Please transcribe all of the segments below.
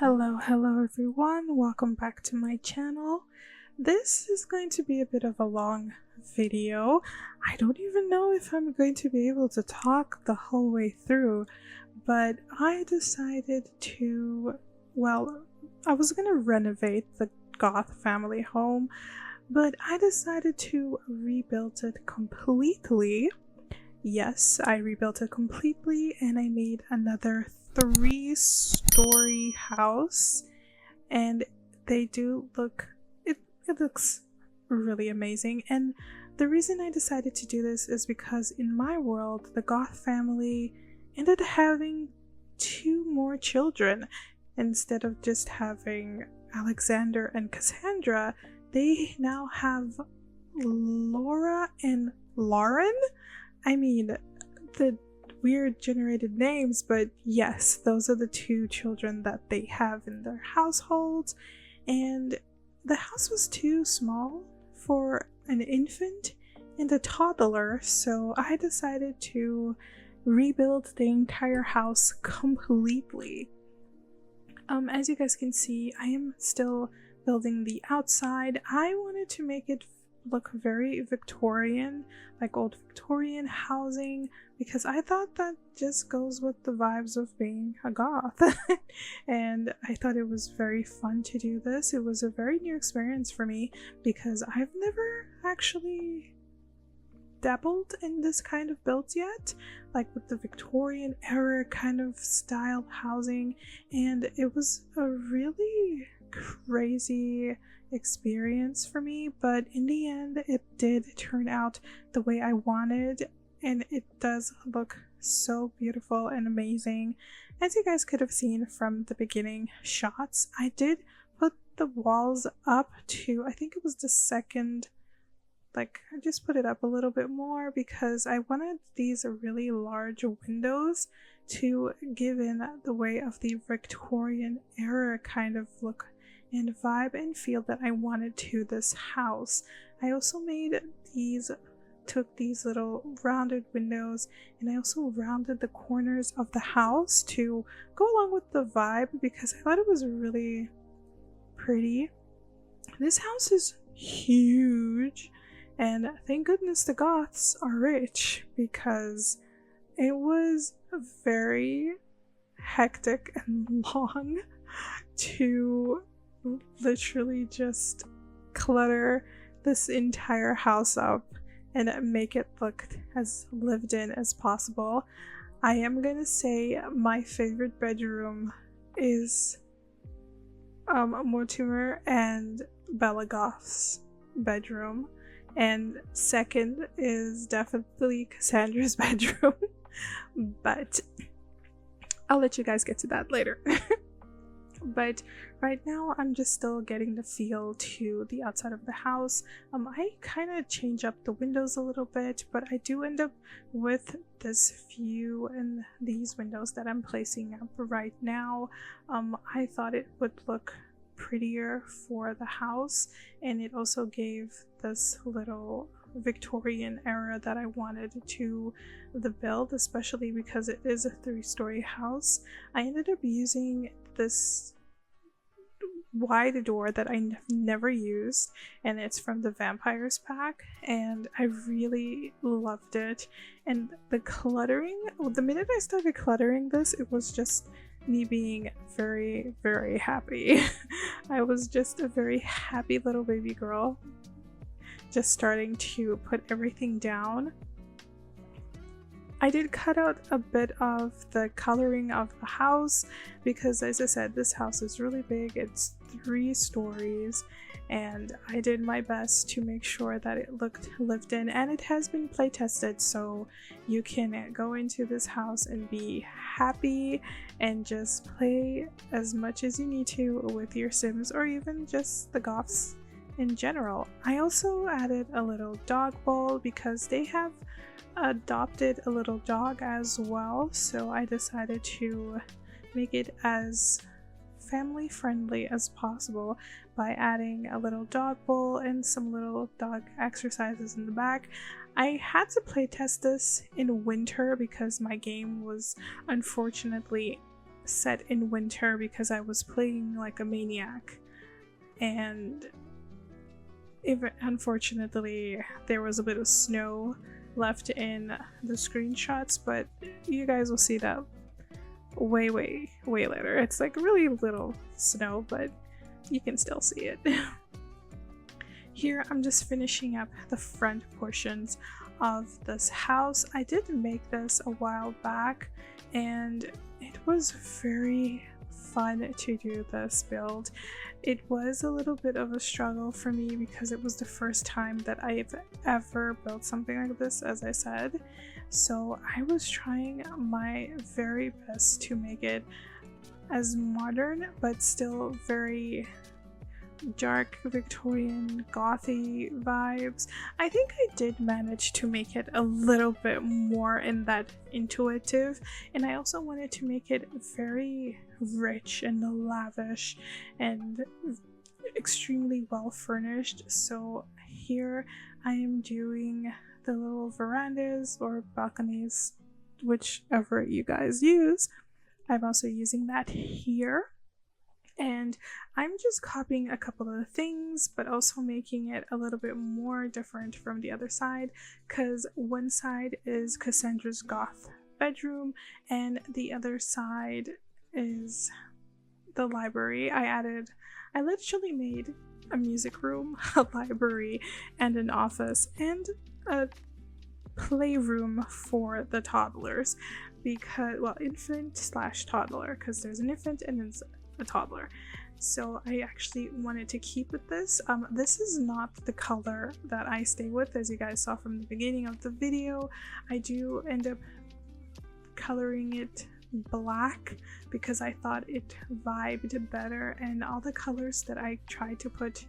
Hello everyone, welcome back to my channel. This is going to be a bit of a long video. I don't even know if I'm going to be able to talk the whole way through, but I decided to, I was going to renovate the Goth family home, but I decided to rebuild it completely. Yes, I rebuilt it completely and I made another 3-story house, and they do look, it looks really amazing. And the reason I decided to do this is because in my world, the Goth family ended up having 2 more children. Instead of just having Alexander and Cassandra, they now have Laura and Lauren. I mean, the weird generated names, but yes, those are the 2 children that they have in their households, and the house was too small for an infant and a toddler, so I decided to rebuild the entire house completely. As you guys can see, I am still building the outside. I wanted to make it look very Victorian, like old Victorian housing, because I thought that just goes with the vibes of being a goth. And I thought it was very fun to do this. It was a very new experience for me because I've never actually dabbled in this kind of builds yet, like with the Victorian era kind of style housing, and it was a really crazy experience for me, but in the end it did turn out the way I wanted, and it does look so beautiful and amazing. As you guys could have seen from the beginning shots, I did put the walls up to, I think it was the second, I just put it up a little bit more because I wanted these really large windows to give in the way of the Victorian era kind of look and vibe and feel that I wanted to this house. I also took these little rounded windows, and I also rounded the corners of the house to go along with the vibe because I thought it was really pretty. This house is huge, and thank goodness the Goths are rich because it was very hectic and long to literally just clutter this entire house up and make it look as lived in as possible. I am gonna say my favorite bedroom is Mortimer and Bella Goth's bedroom, and second is definitely Cassandra's bedroom. But I'll let you guys get to that later. But right now I'm just still getting the feel to the outside of the house. I kind of change up the windows a little bit, but I do end up with this view and these windows that I'm placing up right now. I thought it would look prettier for the house, and it also gave this little Victorian era that I wanted to the build, especially because it is a 3-story house. I ended up using this wide door that I've never used, and it's from the Vampires pack, and I really loved it. And the cluttering, the minute I started cluttering this, it was just me being very, very happy. I was just a very happy little baby girl, just starting to put everything down. I did cut out a bit of the coloring of the house because, as I said, this house is really big. It's 3 stories, and I did my best to make sure that it looked lived in, and it has been play tested, so you can go into this house and be happy and just play as much as you need to with your Sims, or even just the Goths in general. I also added a little dog bowl because they have adopted a little dog as well, so I decided to make it as family friendly as possible by adding a little dog bowl and some little dog exercises in the back. I had to play test this in winter because my game was unfortunately set in winter because I was playing like a maniac, and unfortunately there was a bit of snow left in the screenshots, but you guys will see that way later. It's like really little snow, but you can still see it. Here I'm just finishing up the front portions of this house. I did make this a while back and it was very fun to do this build. It was a little bit of a struggle for me because it was the first time that I've ever built something like this, as I said. So I was trying my very best to make it as modern but still very dark Victorian gothy vibes. I think I did manage to make it a little bit more in that intuitive, and I also wanted to make it very rich and lavish and extremely well furnished. So here I am doing the little verandas or balconies, whichever you guys use. I'm also using that here. And I'm just copying a couple of the things, but also making it a little bit more different from the other side, because one side is Cassandra's goth bedroom and the other side is the library. I literally made a music room, a library, and an office, and a playroom for the toddlers, because, well, infant slash toddler, because there's an infant and there's a toddler. So I actually wanted to keep with this. This is not the color that I stay with, as you guys saw from the beginning of the video. I do end up coloring it black because I thought it vibed better, and all the colors that I tried to put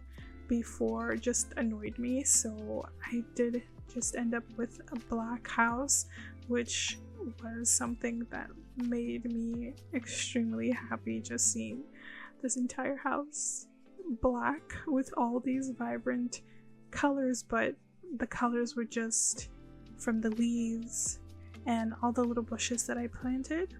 before just annoyed me, so I did just end up with a black house, which was something that made me extremely happy, just seeing this entire house black with all these vibrant colors. But the colors were just from the leaves and all the little bushes that I planted.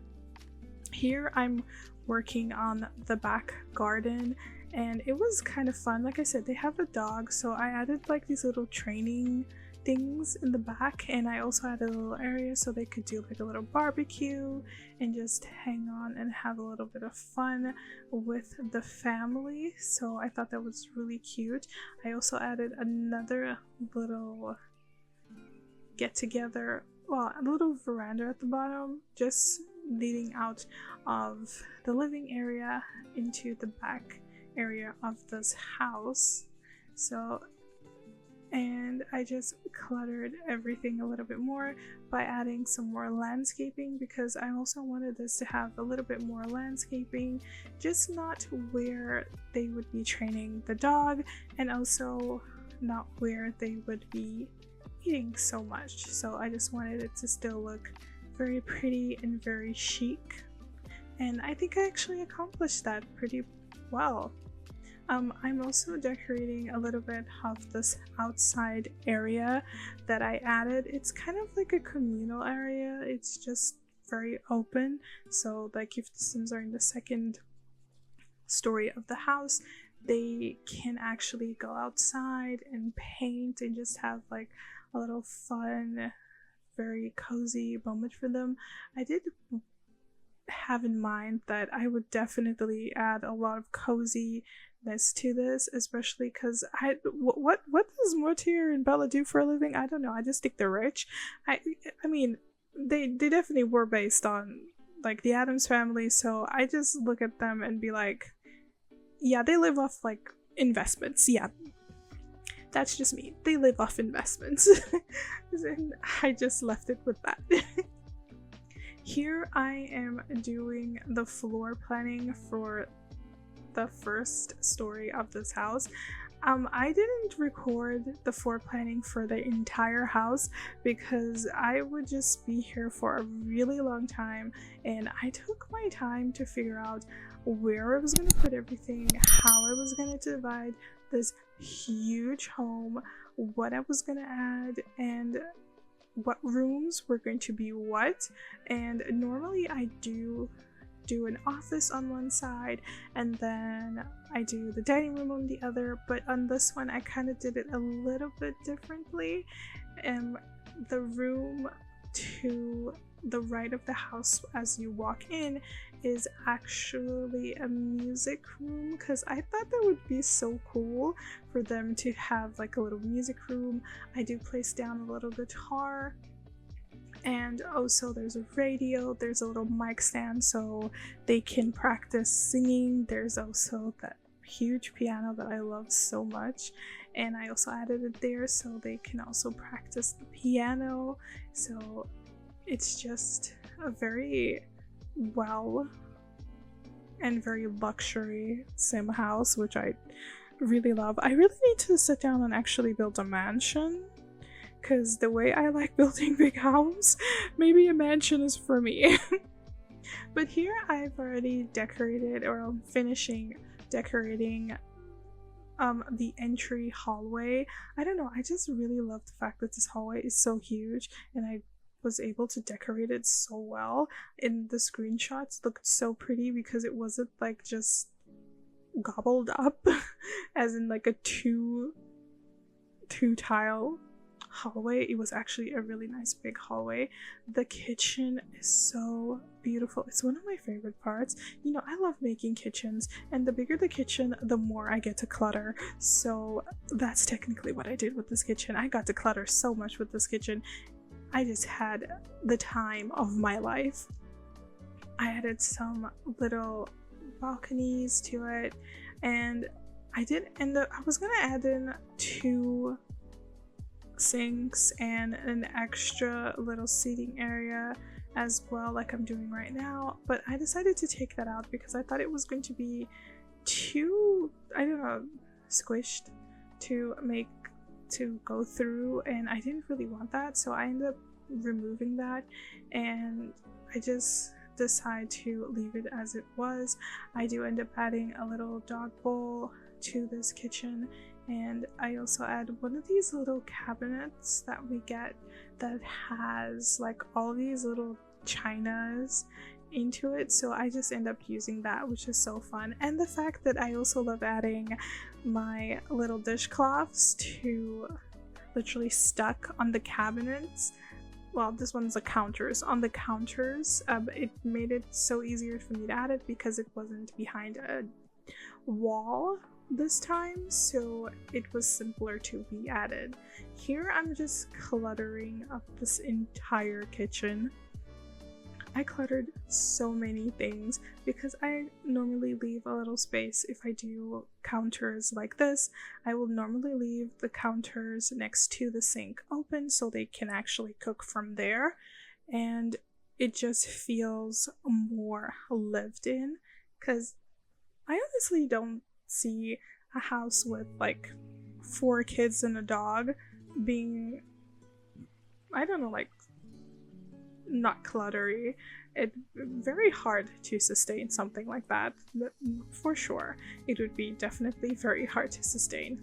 Here I'm working on the back garden, and it was kind of fun. Like I said, they have a dog, so I added like these little training things in the back, and I also had a little area so they could do like a little barbecue and just hang on and have a little bit of fun with the family. So I thought that was really cute. I also added another little get together, well, a little veranda at the bottom, just leading out of the living area into the back area of this house. So, and I just cluttered everything a little bit more by adding some more landscaping, because I also wanted this to have a little bit more landscaping, just not where they would be training the dog, and also not where they would be eating so much. So I just wanted it to still look very pretty and very chic, and I think I actually accomplished that pretty well. I'm also decorating a little bit of this outside area that I added. It's kind of like a communal area. It's just very open, so like if the Sims are in the second story of the house, they can actually go outside and paint and just have like a little fun, very cozy moment for them. I did have in mind that I would definitely add a lot of coziness to this, especially because what does Mortier and Bella do for a living? I don't know. I just think they're rich. I mean, they definitely were based on like the Addams family, so I just look at them and be like, yeah, they live off like investments. Yeah, that's just me. They live off investments. And I just left it with that. Here I am doing the floor planning for the first story of this house. I didn't record the floor planning for the entire house because I would just be here for a really long time, and I took my time to figure out where I was going to put everything, how I was going to divide this huge home, what I was going to add, and what rooms were going to be what. And normally I do do an office on one side, and then I do the dining room on the other. But on this one I kind of did it a little bit differently. The room to the right of the house as you walk in is actually a music room, because I thought that would be so cool for them to have like a little music room. I do place down a little guitar, and also there's a radio, there's a little mic stand so they can practice singing. There's also that huge piano that I love so much, and I also added it there so they can also practice the piano. So it's just a very well and very luxury sim house, which I really love. I really need to sit down and actually build a mansion, because the way I like building big homes, maybe a mansion is for me. But here I've already decorated, or I'm finishing decorating the entry hallway. I don't know, I just really love the fact that this hallway is so huge, and I was able to decorate it so well. In the screenshots looked so pretty because it wasn't like just gobbled up as in like a two tile hallway. It was actually a really nice big hallway. The kitchen is so beautiful. It's one of my favorite parts. You know, I love making kitchens, and the bigger the kitchen, the more I get to clutter. So that's technically what I did with this kitchen. I got to clutter so much with this kitchen. I just had the time of my life. I added some little balconies to it, and I did end up, I was gonna add in 2 sinks and an extra little seating area as well, like I'm doing right now, but I decided to take that out because I thought it was going to be too, I don't know, squished to go through, and I didn't really want that, so I ended up removing that, and I just decided to leave it as it was. I do end up adding a little dog bowl to this kitchen, and I also add one of these little cabinets that we get that has like all these little chinas into it, so I just end up using that, which is so fun. And the fact that I also love adding my little dishcloths to literally stuck on the cabinets. Well, this one's the counters. On the counters, it made it so easier for me to add it because it wasn't behind a wall this time, so it was simpler to be added. Here I'm just cluttering up this entire kitchen. I cluttered so many things because I normally leave a little space. If I do counters like this, I will normally leave the counters next to the sink open so they can actually cook from there, and it just feels more lived in, because I honestly don't see a house with like 4 kids and a dog being, I don't know, like not cluttery. It's very hard to sustain something like that. For sure, it would be definitely very hard to sustain.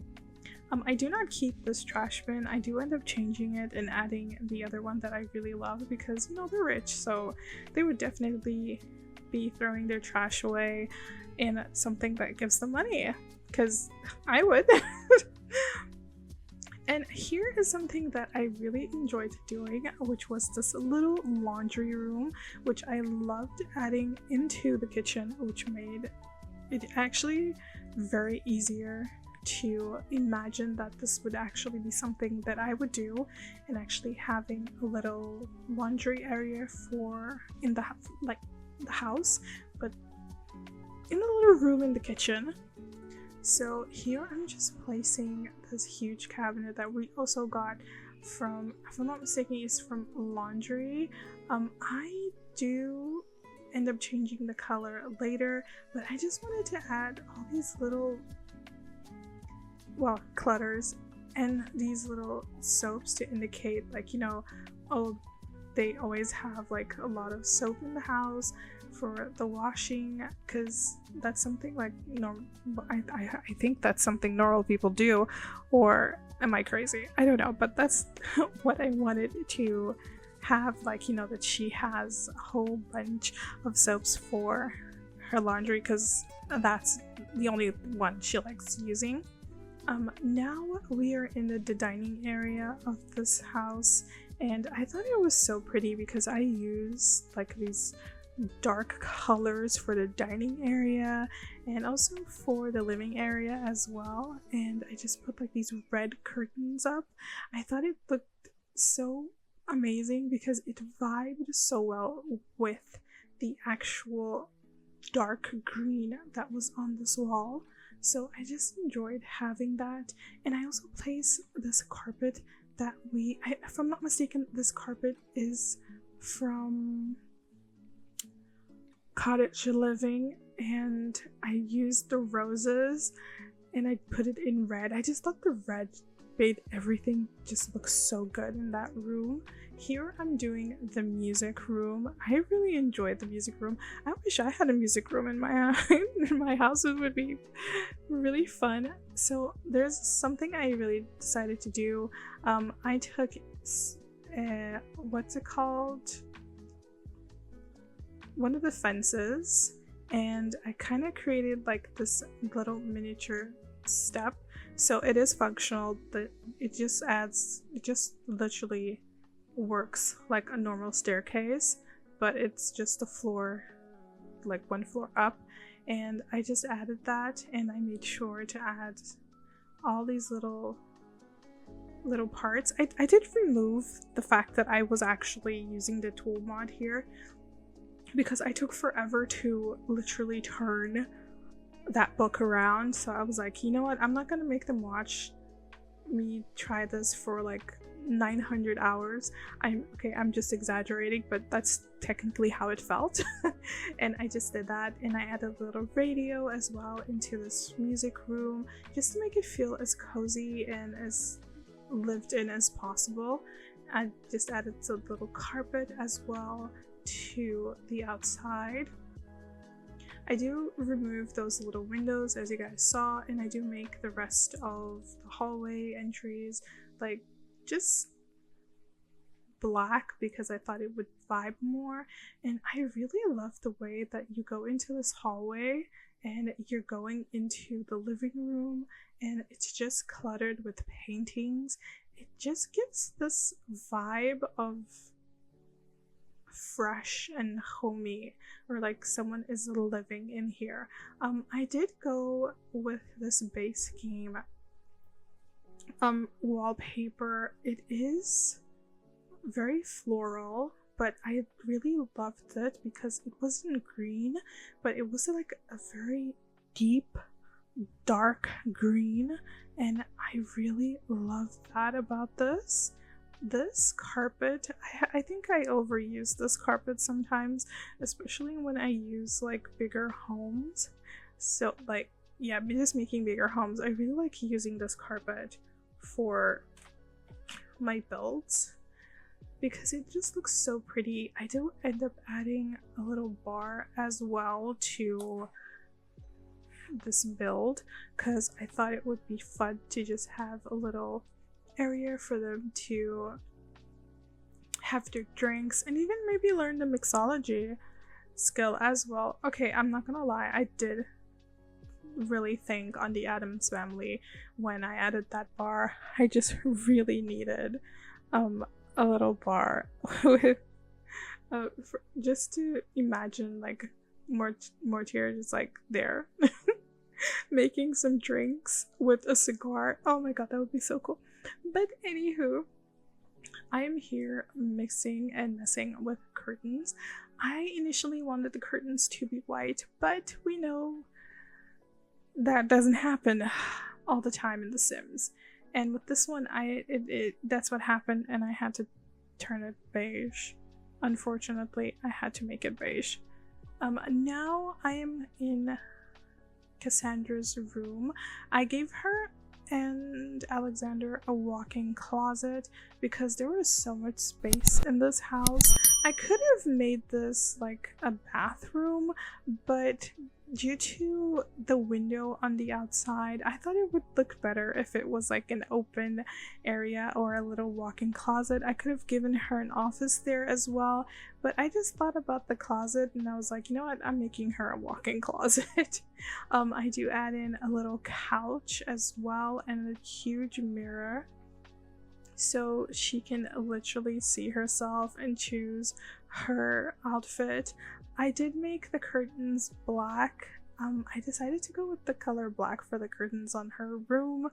I do not keep this trash bin. I do end up changing it and adding the other one that I really love because, you know, they're rich, so they would definitely be throwing their trash away in something that gives them money, because I would. And here is something that I really enjoyed doing, which was this little laundry room, which I loved adding into the kitchen, which made it actually very easier to imagine that this would actually be something that I would do, and actually having a little laundry area for in the house, but in a little room in the kitchen. So here I'm just placing this huge cabinet that we also got from, if I'm not mistaken, is from laundry. I do end up changing the color later, but I just wanted to add all these little, well, clutters and these little soaps to indicate, like, you know, oh, they always have like a lot of soap in the house for the washing, because that's something like, you know, I think that's something normal people do, or am I crazy? I don't know, but that's what I wanted to have, like, you know, that she has a whole bunch of soaps for her laundry because that's the only one she likes using. Now we are in the dining area of this house, and I thought it was so pretty because I use like these dark colors for the dining area and also for the living area as well, and I just put like these red curtains up. I thought it looked so amazing because it vibed so well with the actual dark green that was on this wall. So I just enjoyed having that. And I also placed this carpet that if I'm not mistaken, this carpet is from Cottage Living, and I used the roses and I put it in red. I just thought the red made everything just look so good in that room. Here I'm doing the music room. I really enjoyed the music room. I wish I had a music room in my in my house. It would be really fun. So there's something I really decided to do. I took what's it called? One of the fences, and I kind of created like this little miniature step. So it is functional, but it just literally works like a normal staircase, but it's just a floor, like one floor up. And I just added that, and I made sure to add all these little parts. I did remove the fact that I was actually using the tool mod here because I took forever to literally turn that book around. So I was like, you know what, I'm not gonna make them watch me try this for like 900 hours. I'm just exaggerating, but that's technically how it felt. And I just did that, and I added a little radio as well into this music room just to make it feel as cozy and as lived in as possible. I just added a little carpet as well to the outside. I do remove those little windows as you guys saw, and I do make the rest of the hallway entries like just black because I thought it would vibe more. And I really love the way that you go into this hallway and you're going into the living room and it's just cluttered with paintings. It just gives this vibe of fresh and homey, or like someone is living in here. I did go with this base game wallpaper. It is very floral, but I really loved it because it wasn't green, but it was like a very deep dark green, and I really love that about this carpet. I think I overuse this carpet sometimes, especially when I use like bigger homes. So like, yeah, just making bigger homes, I really like using this carpet for my builds because it just looks so pretty. I do end up adding a little bar as well to this build because I thought it would be fun to just have a little area for them to have their drinks and even maybe learn the mixology skill as well. Okay, I'm not gonna lie, I did really think on the Addams Family when I added that bar. I just really needed a little bar with just to imagine like Mortier just like there making some drinks with a cigar. Oh my god, that would be so cool. But anywho, I am here mixing and messing with curtains. I initially wanted the curtains to be white, but we know that doesn't happen all the time in The Sims. And with this one, that's what happened, and I had to turn it beige. Unfortunately, I had to make it beige. Now I am in Cassandra's room. I gave her and Alexander a walk-in closet because there was so much space in this house. I could have made this like a bathroom, but due to the window on the outside, I thought it would look better if it was like an open area or a little walk-in closet. I could have given her an office there as well, but I just thought about the closet and I was like, you know what, I'm making her a walk-in closet. I do add in a little couch as well and a huge mirror so she can literally see herself and choose her outfit. I did make the curtains black. I decided to go with the color black for the curtains on her room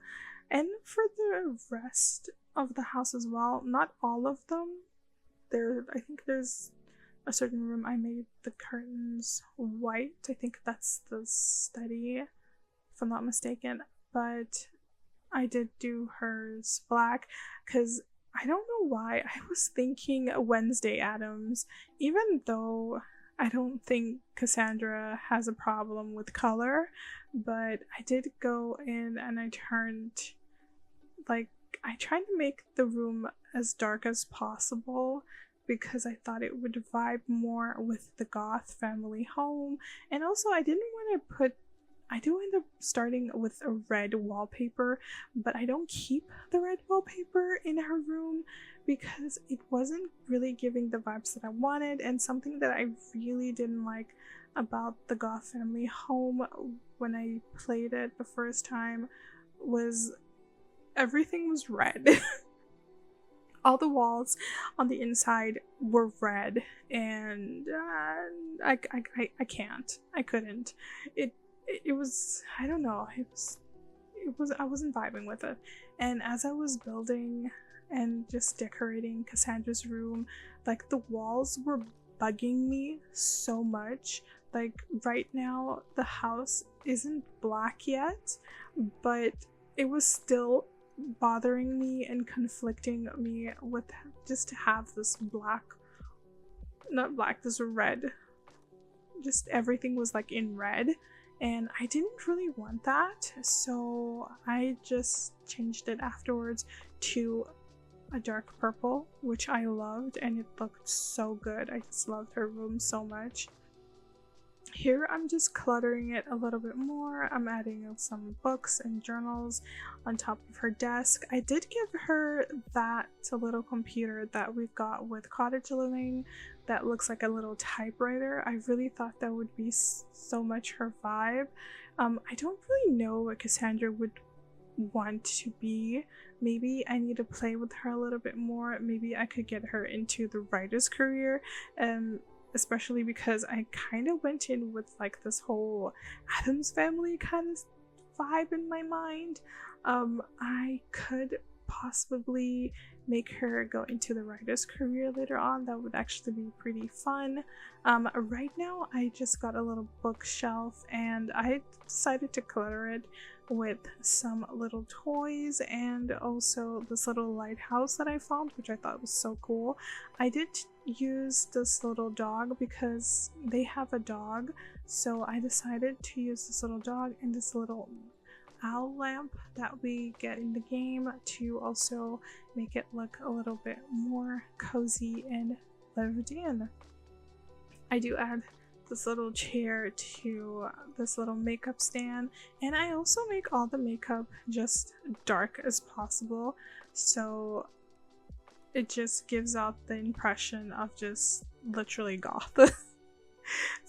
and for the rest of the house as well. Not all of them. I think there's a certain room I made the curtains white. I think that's the study, if I'm not mistaken. But I did do hers black because I don't know why I was thinking Wednesday Addams, even though I don't think Cassandra has a problem with color, but I did go in and I tried to make the room as dark as possible because I thought it would vibe more with the Goth family home. And also I do end up starting with a red wallpaper, but I don't keep the red wallpaper in her room because it wasn't really giving the vibes that I wanted. And something that I really didn't like about the Goth family home when I played it the first time was everything was red. All the walls on the inside were red, and I couldn't. It was, I don't know, I wasn't vibing with it. And as I was building and just decorating Cassandra's room, like the walls were bugging me so much. Like right now the house isn't black yet, but it was still bothering me and conflicting me with just to have this this red, just everything was like in red, and I didn't really want that, so I just changed it afterwards to a dark purple, which I loved, and it looked so good. I just loved her room so much. Here I'm just cluttering it a little bit more. I'm adding some books and journals on top of her desk. I did give her that little computer that we've got with Cottage Living that looks like a little typewriter. I really thought that would be so much her vibe. I don't really know what Cassandra would want to be. Maybe I need to play with her a little bit more. Maybe I could get her into the writer's career, especially because I kind of went in with like this whole Addams Family kind of vibe in my mind. I could possibly make her go into the writer's career later on. That would actually be pretty fun. Right now I just got a little bookshelf and I decided to clutter it with some little toys and also this little lighthouse that I found, which I thought was so cool. I did use this little dog because they have a dog, so I decided to use this little dog and this little owl lamp that we get in the game to also make it look a little bit more cozy and lived in. I do add this little chair to this little makeup stand, and I also make all the makeup just dark as possible, so it just gives out the impression of just literally goth.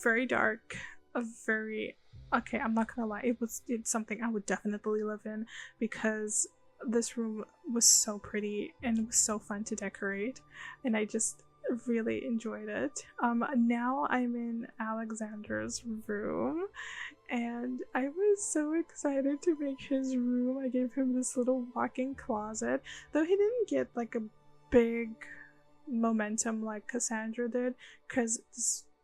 Very dark, okay, I'm not gonna lie, it's something I would definitely live in because this room was so pretty and it was so fun to decorate, and I just really enjoyed it. Now I'm in Alexander's room and I was so excited to make his room. I gave him this little walk-in closet, though he didn't get like a big momentum like Cassandra did because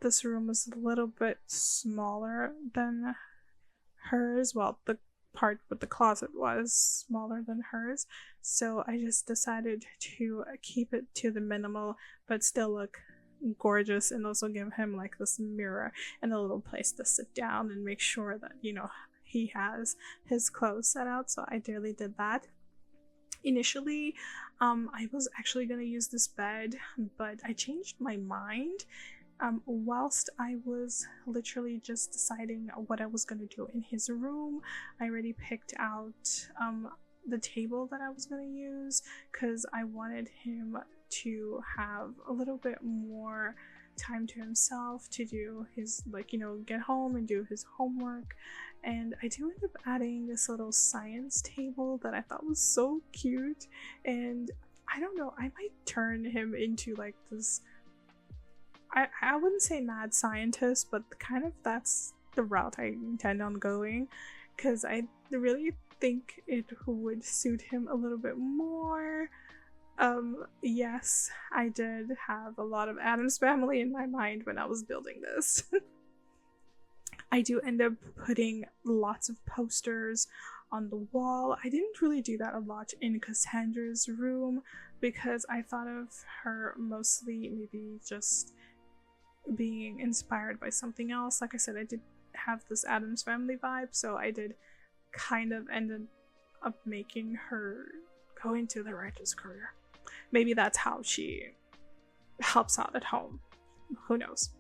this room was a little bit smaller than hers. Well, the part with the closet was smaller than hers, so I just decided to keep it to the minimal but still look gorgeous, and also give him like this mirror and a little place to sit down and make sure that, you know, he has his clothes set out. So I really did that. Initially, I was actually gonna use this bed, but I changed my mind whilst I was literally just deciding what I was going to do in his room, I already picked out the table that I was going to use because I wanted him to have a little bit more time to himself to do his, like, you know, get home and do his homework. And I do end up adding this little science table that I thought was so cute, and I don't know, I might turn him into like this, I wouldn't say mad scientist, but kind of that's the route I intend on going, because I really think it would suit him a little bit more. Yes, I did have a lot of Addams Family in my mind when I was building this. I do end up putting lots of posters on the wall. I didn't really do that a lot in Cassandra's room because I thought of her mostly maybe just being inspired by something else. Like I said, I did have this Addams Family vibe, so I did kind of ended up making her go into the writer's career. Maybe that's how she helps out at home. Who knows?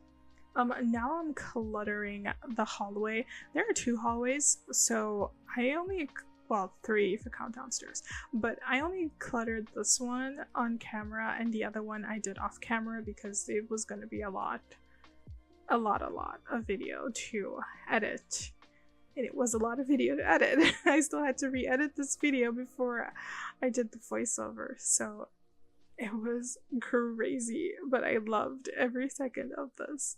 Now I'm cluttering the hallway. There are 2 hallways, so I only, well, 3 if you count downstairs, but I only cluttered this one on camera, and the other one I did off camera because it was going to be a lot of video to edit. And it was a lot of video to edit. I still had to re-edit this video before I did the voiceover, so it was crazy, but I loved every second of this.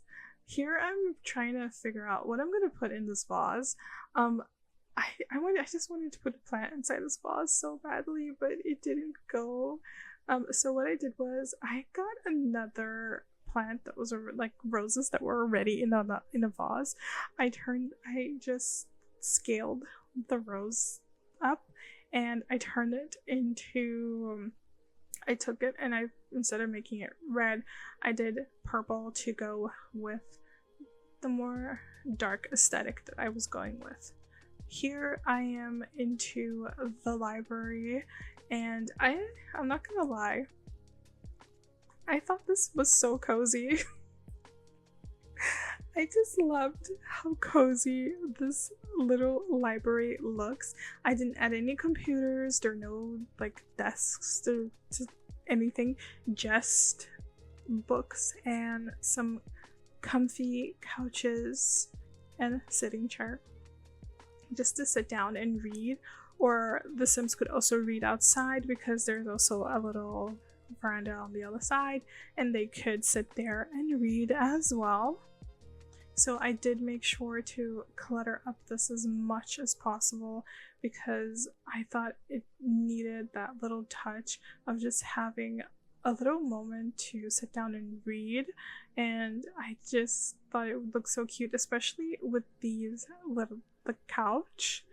Here I'm trying to figure out what I'm gonna put in this vase. I just wanted to put a plant inside this vase so badly, but it didn't go. So what I did was I got another plant that was like roses that were already in a vase. I just scaled the rose up and I turned it into, I took it and instead of making it red, I did purple to go with the more dark aesthetic that I was going with. Here I am into the library, and I'm not gonna lie, I thought this was so cozy. I just loved how cozy this little library looks. I didn't add any computers, there are no like desks to anything, just books and some comfy couches and a sitting chair just to sit down and read. Or the Sims could also read outside because there's also a little veranda on the other side and they could sit there and read as well. So I did make sure to clutter up this as much as possible because I thought it needed that little touch of just having a little moment to sit down and read, and I just thought it would look so cute, especially with the couch.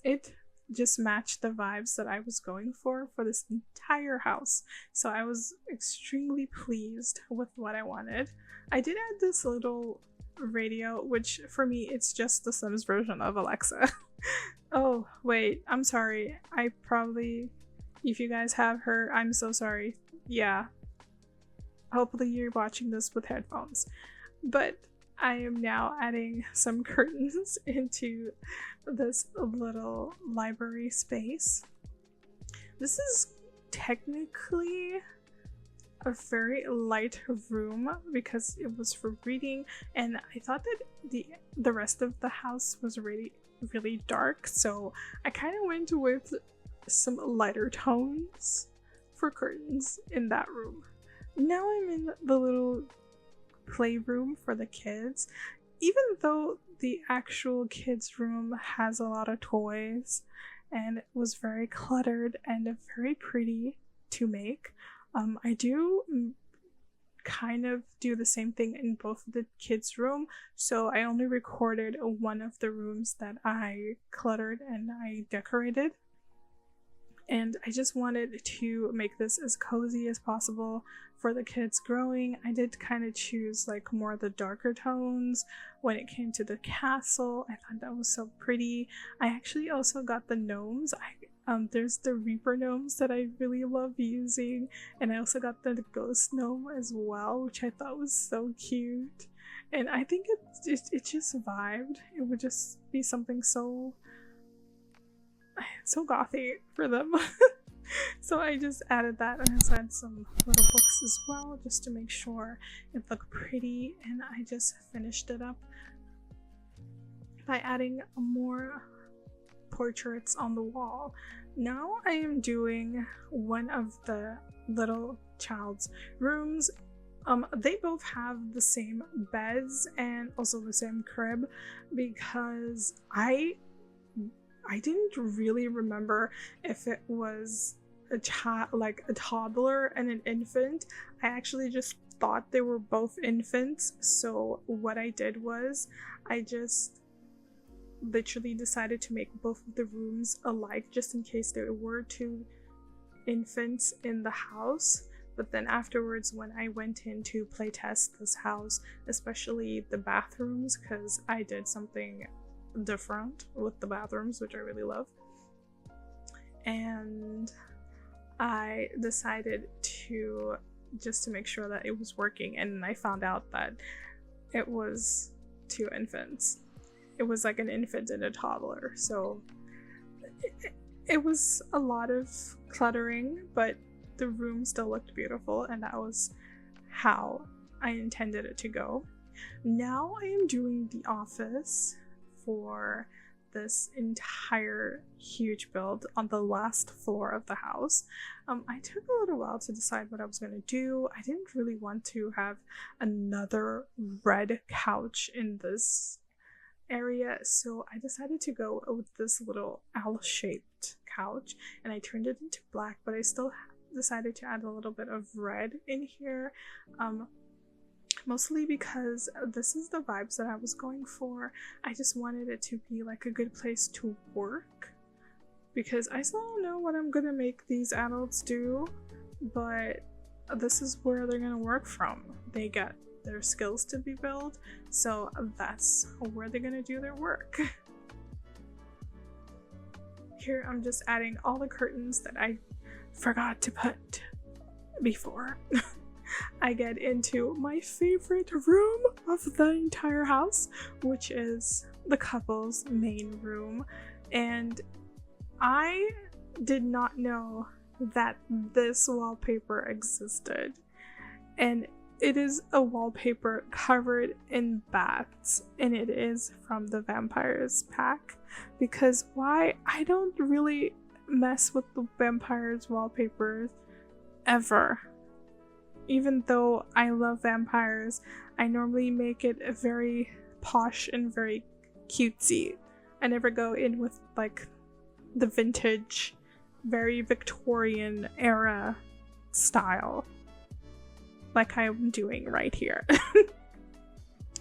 It just matched the vibes that I was going for this entire house, so I was extremely pleased with what I wanted. I did add this little radio, which for me it's just the Sims version of Alexa. Oh wait, I'm sorry, I probably, if you guys have her, I'm so sorry. Yeah, hopefully you're watching this with headphones. But I am now adding some curtains into this little library space. This is technically a very light room because it was for reading, and I thought that the rest of the house was really dark, so I kind of went with some lighter tones for curtains in that room. Now I'm in the little playroom for the kids. Even though the actual kids room has a lot of toys and it was very cluttered and very pretty to make, I do kind of do the same thing in both the kids' room, so I only recorded one of the rooms that I cluttered and I decorated. And I just wanted to make this as cozy as possible for the kids growing. I did kind of choose like more of the darker tones when it came to the castle. I thought that was so pretty. I actually also got the gnomes. There's the Reaper gnomes that I really love using, and I also got the ghost gnome as well, which I thought was so cute. And I think it just vibed. It would just be something so gothy for them. So I just added that, and I also had some little books as well just to make sure it looked pretty, and I just finished it up by adding more portraits on the wall. Now I am doing one of the little child's rooms. They both have the same beds and also the same crib, because I didn't really remember if it was a child, like a toddler and an infant. I actually just thought they were both infants, so what I did was I just literally decided to make both of the rooms alike just in case there were two infants in the house. But then afterwards, when I went in to playtest this house, especially the bathrooms, because I did something different with the bathrooms, which I really love, and I decided to just to make sure that it was working, and I found out that it was two infants. It was like an infant and a toddler, so it was a lot of cluttering, but the room still looked beautiful, and that was how I intended it to go. Now I am doing the office for this entire huge build on the last floor of the house. I took a little while to decide what I was going to do. I didn't really want to have another red couch in this area, so I decided to go with this little L-shaped couch, and I turned it into black, but I still decided to add a little bit of red in here, mostly because this is the vibes that I was going for. I just wanted it to be like a good place to work, because I still don't know what I'm gonna make these adults do, but this is where they're gonna work from. They got their skills to be built, so that's where they're gonna do their work. Here I'm just adding all the curtains that I forgot to put before I get into my favorite room of the entire house, which is the couple's main room. And I did not know that this wallpaper existed, and it is a wallpaper covered in bats, and it is from the Vampires pack, because why? I don't really mess with the Vampires wallpapers ever. Even though I love vampires, I normally make it very posh and very cutesy. I never go in with like the vintage, very Victorian era style like I'm doing right here.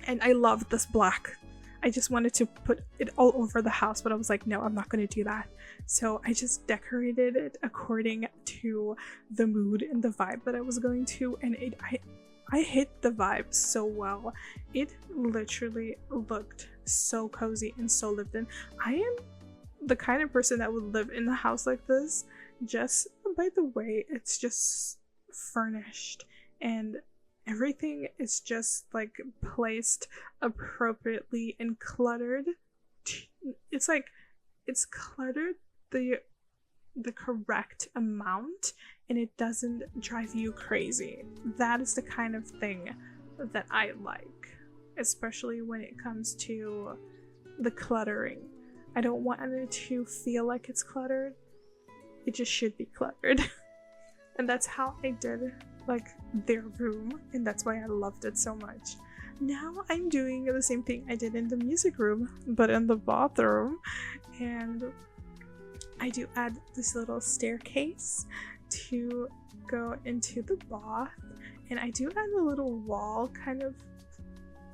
And I love this black. I just wanted to put it all over the house, but I was like, no, I'm not going to do that. So I just decorated it according to the mood and the vibe that I was going to, and I hit the vibe so well. It literally looked so cozy and so lived in. I am the kind of person that would live in a house like this just by the way it's just furnished, and everything is just like placed appropriately and cluttered. It's like it's cluttered the correct amount, and it doesn't drive you crazy. That is the kind of thing that I like, especially when it comes to the cluttering. I don't want it to feel like it's cluttered. It just should be cluttered. And that's how I did like their room, and that's why I loved it so much. Now I'm doing the same thing I did in the music room, but in the bathroom, and I do add this little staircase to go into the bath, and I do add a little wall kind of.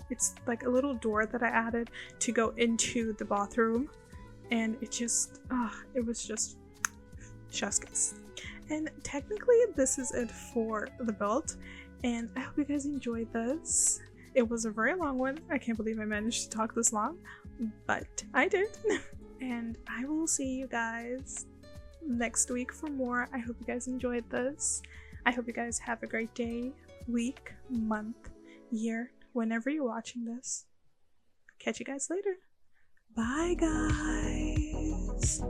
It's like a little door that I added to go into the bathroom, and it just it was just chef's kiss. And technically this is it for the build, and I hope you guys enjoyed this. It was a very long one. I can't believe I managed to talk this long, but I did. And I will see you guys next week for more. I hope you guys enjoyed this. I hope you guys have a great day, week, month, year, whenever you're watching this. Catch you guys later. Bye, guys.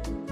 you.